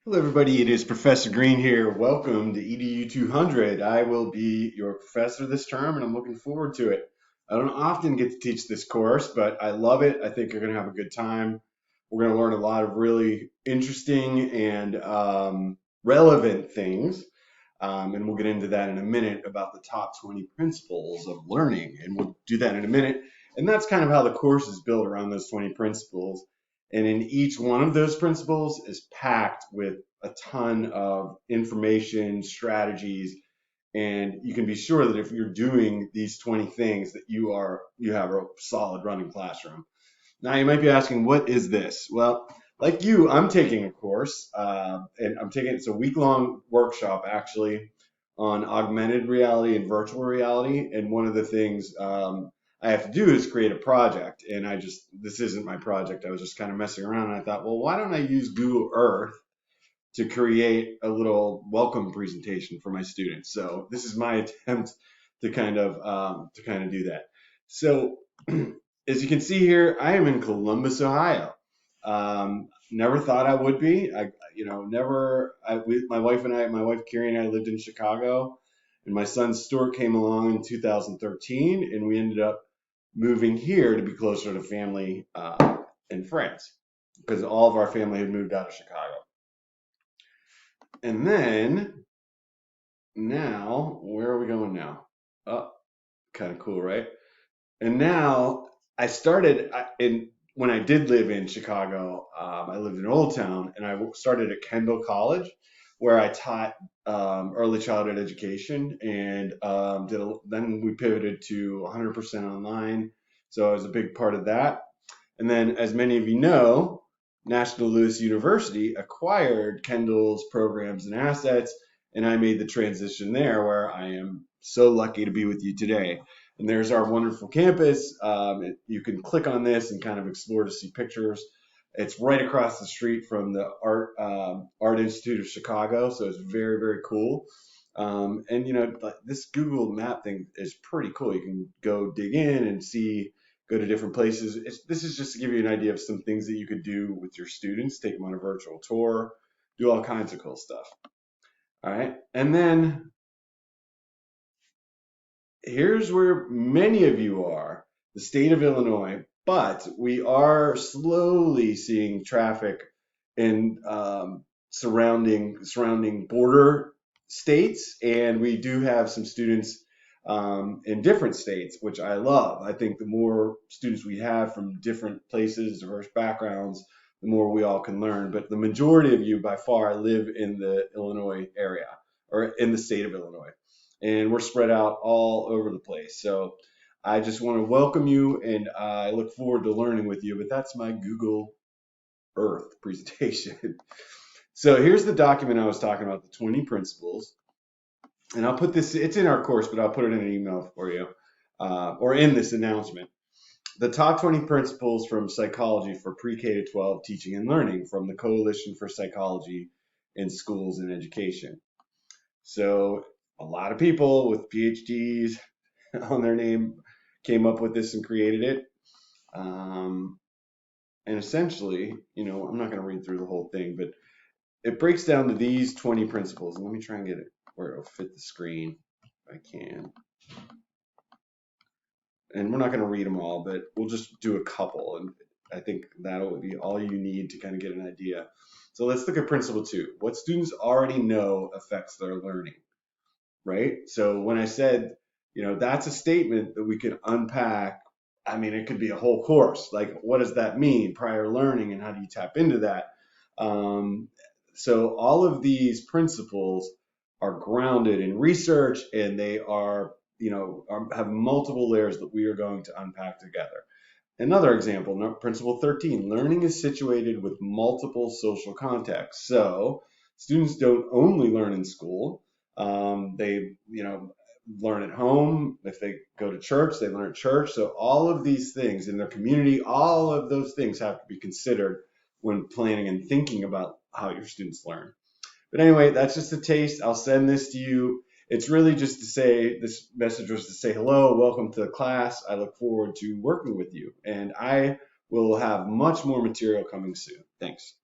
Hello, everybody. It is Professor Green here. Welcome to EDU 200. I will be your professor this term, and I'm looking forward to it. I don't often get to teach this course, but I love it. I think you're going to have a good time. We're going to learn a lot of really interesting and relevant things. And we'll get into that in a minute about the top 20 principles of learning. And we'll do that in a minute. And that's kind of how the course is built around those 20 principles. And in each one of those principles is packed with a ton of information, strategies, and you can be sure that if you're doing these 20 things that you have a solid running classroom. Now you might be asking, what is this? Well, like you, I'm taking a course, and it's a week-long workshop actually on augmented reality and virtual reality. And one of the things I have to do is create a project. And this isn't my project. I was just kind of messing around, and I thought, well, why don't I use Google Earth to create a little welcome presentation for my students? So this is my attempt to kind of do that. So as you can see here, I am in Columbus, Ohio. Never thought I would be. My wife Carrie and I lived in Chicago, and my son Stuart came along in 2013, and we ended up moving here to be closer to family and friends because all of our family had moved out of Chicago. And then now, where are we going now? Oh, kind of cool, right? And now when I did live in Chicago, I lived in Old Town, and I started at Kendall College, where I taught early childhood education, and then we pivoted to 100% online. So I was a big part of that. And then, as many of you know, National Louis University acquired Kendall's programs and assets, and I made the transition there, where I am so lucky to be with you today. And there's our wonderful campus. You can click on this and kind of explore to see pictures. It's right across the street from the Art Institute of Chicago, so it's very, very cool. And this Google Map thing is pretty cool. You can go dig in and go to different places. This is just to give you an idea of some things that you could do with your students. Take them on a virtual tour, do all kinds of cool stuff. All right, and then here's where many of you are, the state of Illinois, but we are slowly seeing traffic in surrounding border states, and we do have some students in different states, which I love. I think the more students we have from different places, diverse backgrounds, the more we all can learn. But the majority of you, by far, live in the Illinois area or in the state of Illinois, and we're spread out all over the place. So I just want to welcome you, and I look forward to learning with you. But that's my Google Earth presentation. So here's the document I was talking about, the 20 principles. And I'll put this, it's in our course, but I'll put it in an email for you, or in this announcement. The top 20 principles from psychology for pre-K to 12 teaching and learning from the Coalition for Psychology in Schools and Education. So a lot of people with PhDs on their name came up with this and created it. And essentially, I'm not going to read through the whole thing, but it breaks down to these 20 principles. Let me try and get it where it'll fit the screen if I can. And we're not going to read them all, but we'll just do a couple. And I think that'll be all you need to kind of get an idea. So let's look at principle 2. What students already know affects their learning, right? So when I said, that's a statement that we can unpack. I mean, it could be a whole course. Like, what does that mean? Prior learning, and how do you tap into that? So all of these principles are grounded in research, and they have multiple layers that we are going to unpack together. Another example, principle 13, learning is situated with multiple social contexts. So students don't only learn in school. They, learn at home. If they go to church, they learn at church. So all of these things in their community, all of those things have to be considered when planning and thinking about how your students learn. But anyway, that's just a taste. I'll send this to you. It's really just to say, this message was to say hello, welcome to the class. I look forward to working with you, and I will have much more material coming soon. Thanks.